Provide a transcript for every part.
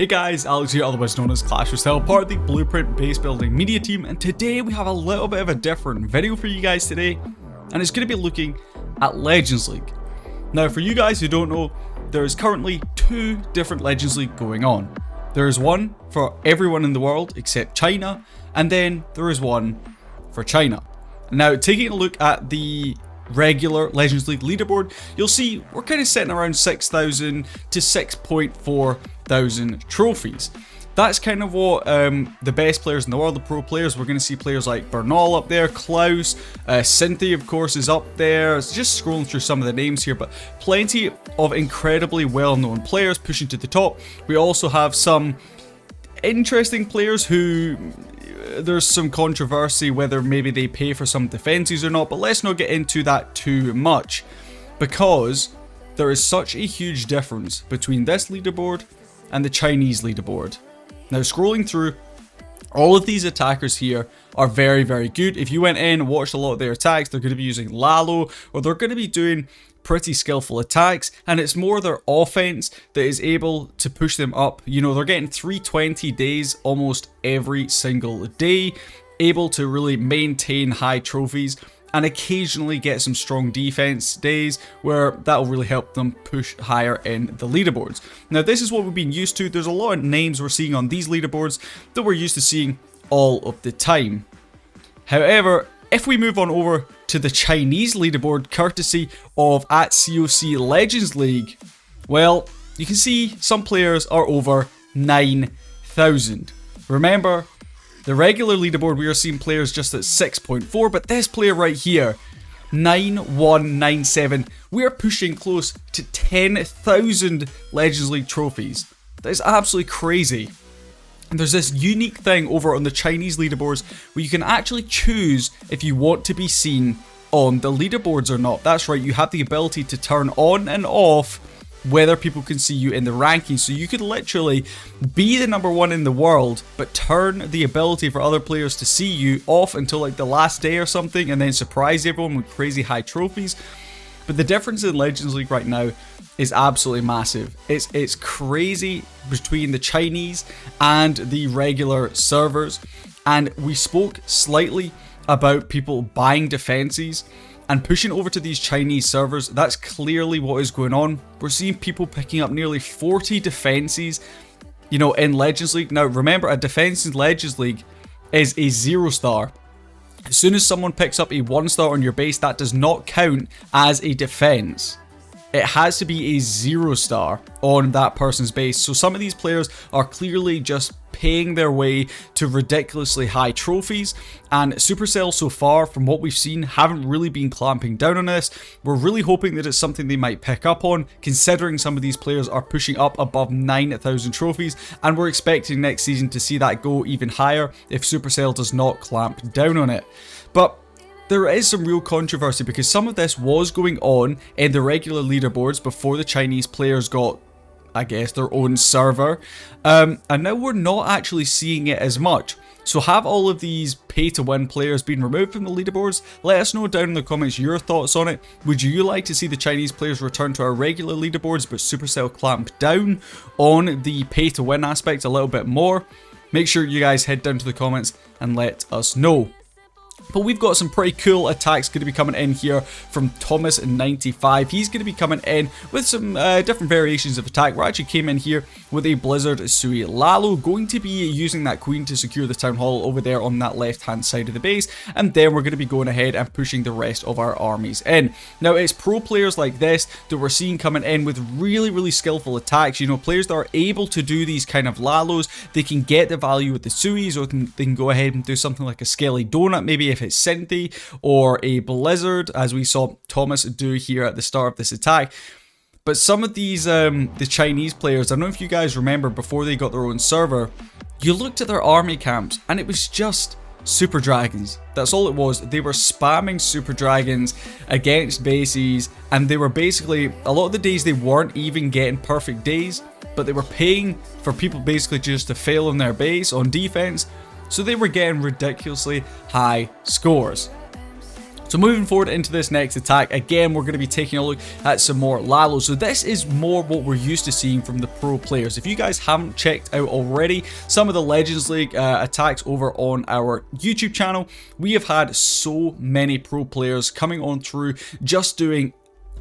Hey guys, Alex here, otherwise known as Clash Royale, part of the Blueprint base building media team, and today we have a little bit of a different video for you guys today, and it's going to be looking at Legends League. Now for you guys who don't know, there is currently two different Legends League going on. There is one for everyone in the world except China, and then there is one for China. Now taking a look at the regular Legends League leaderboard, you'll see we're kind of sitting around 6,000 to 6.4 thousand trophies. That's kind of what the best players in the world, the pro players, we're going to see players like Bernal up there, Klaus, Cynthia of course is up there. It's just scrolling through some of the names here, but plenty of incredibly well-known players pushing to the top. We also have some interesting players who there's some controversy whether maybe they pay for some defenses or not, but let's not get into that too much because there is such a huge difference between this leaderboard and the Chinese leaderboard. Now scrolling through, all of these attackers here are very, very good. If you went in and watched a lot of their attacks, they're going to be using Lalo, or they're going to be doing pretty skillful attacks, and it's more their offense that is able to push them up. You know, they're getting 320 days almost every single day, able to really maintain high trophies, and occasionally get some strong defense days where that'll really help them push higher in the leaderboards. Now this is what we've been used to. There's a lot of names we're seeing on these leaderboards that we're used to seeing all of the time. However, if we move on over to the Chinese leaderboard, courtesy of @COC Legends League, well, you can see some players are over 9,000. Remember, the regular leaderboard, we are seeing players just at 6.4, but this player right here, 9197, we are pushing close to 10,000 Legends League trophies. That is absolutely crazy. And there's this unique thing over on the Chinese leaderboards where you can actually choose if you want to be seen on the leaderboards or not. That's right, you have the ability to turn on and off whether people can see you in the rankings. So you could literally be the #1 in the world, but turn the ability for other players to see you off until like the last day or something, and then surprise everyone with crazy high trophies. But the difference in Legends League right now is absolutely massive. It's crazy between the Chinese and the regular servers, and we spoke slightly about people buying defenses and pushing over to these Chinese servers. That's clearly what is going on. We're seeing people picking up nearly 40 defenses, you know, in Legends League. Now remember, a defense in Legends League is a 0-star. As soon as someone picks up a 1-star on your base, that does not count as a defense. It has to be a 0-star on that person's base. So some of these players are clearly just paying their way to ridiculously high trophies, and Supercell so far, from what we've seen, haven't really been clamping down on this. We're really hoping that it's something they might pick up on, considering some of these players are pushing up above 9,000 trophies, and we're expecting next season to see that go even higher if Supercell does not clamp down on it. But there is some real controversy because some of this was going on in the regular leaderboards before the Chinese players got, I guess, their own server, and now we're not actually seeing it as much. So have all of these pay-to-win players been removed from the leaderboards? Let us know down in the comments your thoughts on it. Would you like to see the Chinese players return to our regular leaderboards but Supercell clamp down on the pay-to-win aspect a little bit more? Make sure you guys head down to the comments and let us know. But we've got some pretty cool attacks going to be coming in here from Thomas95. He's going to be coming in with some different variations of attack. We actually came in here with a Blizzard Sui Lalo, going to be using that queen to secure the town hall over there on that left hand side of the base, and then we're going to be going ahead and pushing the rest of our armies in. Now it's pro players like this that we're seeing coming in with really skillful attacks. You know, players that are able to do these kind of Lalos, they can get the value with the Suis, or they can go ahead and do something like a Skelly Donut, maybe if it's Cynthia, or a Blizzard, as we saw Thomas do here at the start of this attack. But some of these, the Chinese players, I don't know if you guys remember before they got their own server, you looked at their army camps and it was just Super Dragons. That's all it was. They were spamming Super Dragons against bases, and they were basically, a lot of the days they weren't even getting perfect days, but they were paying for people basically just to fail on their base on defense. So they were getting ridiculously high scores. So moving forward into this next attack, again, we're going to be taking a look at some more Lalo. So this is more what we're used to seeing from the pro players. If you guys haven't checked out already some of the Legends League attacks over on our YouTube channel, we have had so many pro players coming on through just doing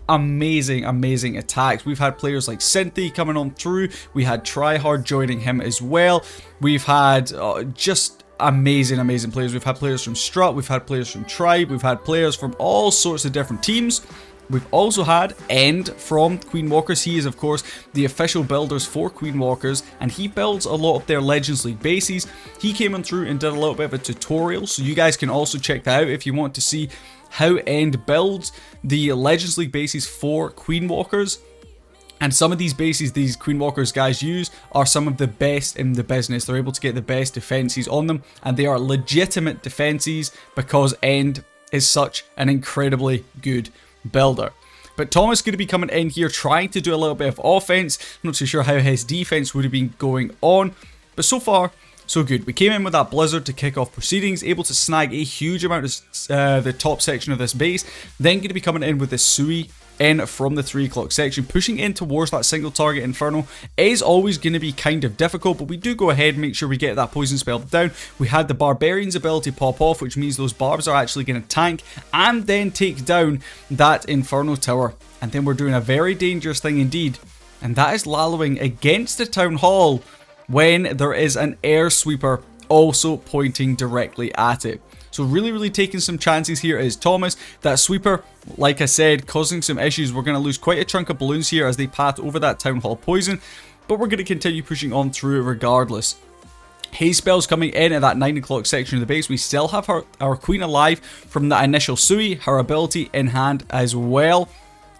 amazing attacks. We've had players like Cynthia coming on through. We had Tryhard joining him as well. We've had just amazing players. We've had players from Strut, we've had players from Tribe, we've had players from all sorts of different teams. We've also had End from Queen Walkers. He is, of course, the official builders for Queen Walkers, and he builds a lot of their Legends League bases. He came on through and did a little bit of a tutorial, so you guys can also check that out if you want to see how End builds the Legends League bases for Queen Walkers. And some of these bases these Queen Walkers guys use are some of the best in the business. They're able to get the best defenses on them, and they are legitimate defenses because End is such an incredibly good builder. But Thomas is going to be coming in here trying to do a little bit of offense. I'm not too sure how his defense would have been going on, but so far so good. We came in with that Blizzard to kick off proceedings, able to snag a huge amount of the top section of this base. Then going to be coming in with the Sui in from the 3 o'clock section. Pushing in towards that single target Inferno is always going to be kind of difficult, but we do go ahead and make sure we get that poison spell down. We had the Barbarian's ability pop off, which means those barbs are actually going to tank and then take down that Inferno tower. And then we're doing a very dangerous thing indeed, and that is Laloing against the Town Hall when there is an air sweeper also pointing directly at it. So really taking some chances here is Thomas. That sweeper, like I said, causing some issues. We're going to lose quite a chunk of balloons here as they path over that Town Hall poison, but we're going to continue pushing on through regardless. Haze spells coming in at that 9 o'clock section of the base. We still have our Queen alive from that initial Sui, her ability in hand as well.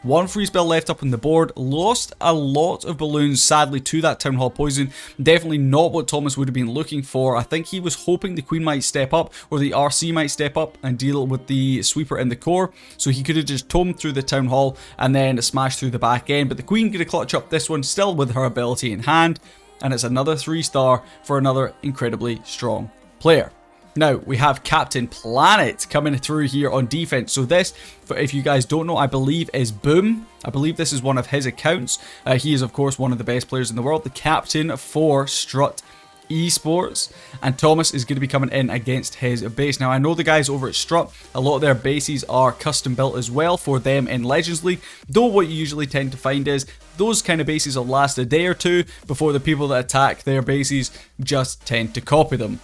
One free spell left up on the board. Lost a lot of balloons, sadly, to that Town Hall poison. Definitely not what Thomas would have been looking for. I think he was hoping the Queen might step up, or the RC might step up and deal with the sweeper in the core. So he could have just tomed through the Town Hall and then smashed through the back end. But the Queen going to clutch up this one, still with her ability in hand. And it's another 3-star for another incredibly strong player. Now, we have Captain Planet coming through here on defense. So this, if you guys don't know, I believe is Boom. I believe this is one of his accounts. He is, of course, one of the best players in the world. The captain for Strut Esports. And Thomas is going to be coming in against his base. Now, I know the guys over at Strut, a lot of their bases are custom built as well for them in Legends League. Though what you usually tend to find is those kind of bases will last a day or two before the people that attack their bases just tend to copy them.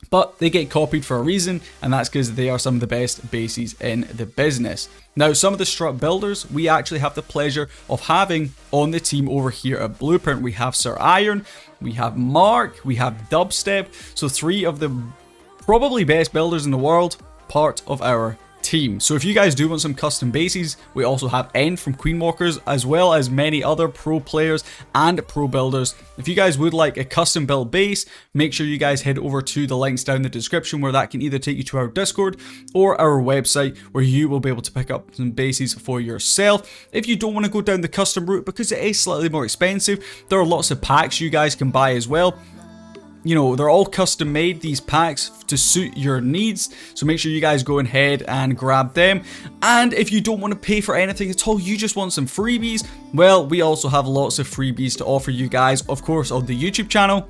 But they get copied for a reason, and that's because they are some of the best bases in the business. Now, some of the Strut builders we actually have the pleasure of having on the team over here at Blueprint. We have Sir Iron, we have Mark, we have Dubstep. So 3 of the probably best builders in the world, part of our team. So if you guys do want some custom bases, we also have End from Queen Walkers, as well as many other pro players and pro builders. If you guys would like a custom built base, make sure you guys head over to the links down in the description, where that can either take you to our Discord or our website, where you will be able to pick up some bases for yourself. If you don't want to go down the custom route because it is slightly more expensive, there are lots of packs you guys can buy as well. You know, they're all custom made, these packs, to suit your needs. So make sure you guys go ahead and grab them. And if you don't want to pay for anything at all, you just want some freebies, well, we also have lots of freebies to offer you guys, of course, on the YouTube channel.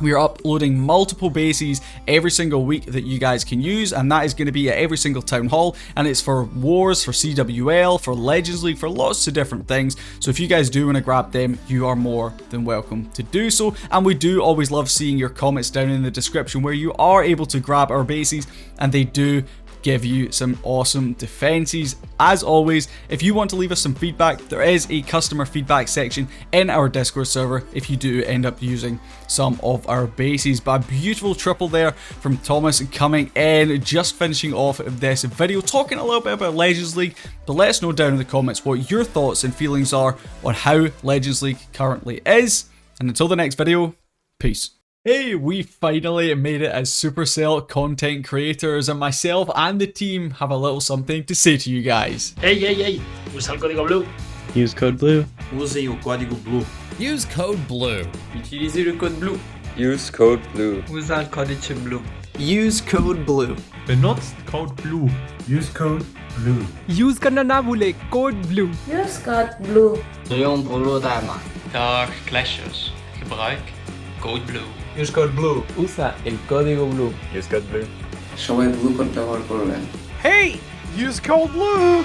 We are uploading multiple bases every single week that you guys can use, and that is going to be at every single Town Hall, and it's for Wars, for CWL, for Legends League, for lots of different things. So if you guys do want to grab them, you are more than welcome to do so. And we do always love seeing your comments down in the description where you are able to grab our bases, and they do give you some awesome defenses. As always, if you want to leave us some feedback, there is a customer feedback section in our Discord server if you do end up using some of our bases. But a beautiful triple there from Thomas coming in, just finishing off this video, talking a little bit about Legends League. But let us know down in the comments what your thoughts and feelings are on how Legends League currently is. And until the next video, peace. Hey, we finally made it as Supercell content creators, and myself and the team have a little something to say to you guys. Hey, usa el código BLUE. Use code BLUE. Usem o código BLUE. Use code BLUE. Utilize o código BLUE. Use code BLUE. Usa o código BLUE. Use code BLUE. Benutzt Code BLUE. Use code BLUE. Use ka na nabuli code BLUE. Use code BLUE. 使用不录代码。 Dag Clashers. Gebruik Code BLUE. Use Code BLUE. Usa el código BLUE. Use code BLUE. সবাই blue code ব্যবহার করবেন। Hey! Use code BLUE!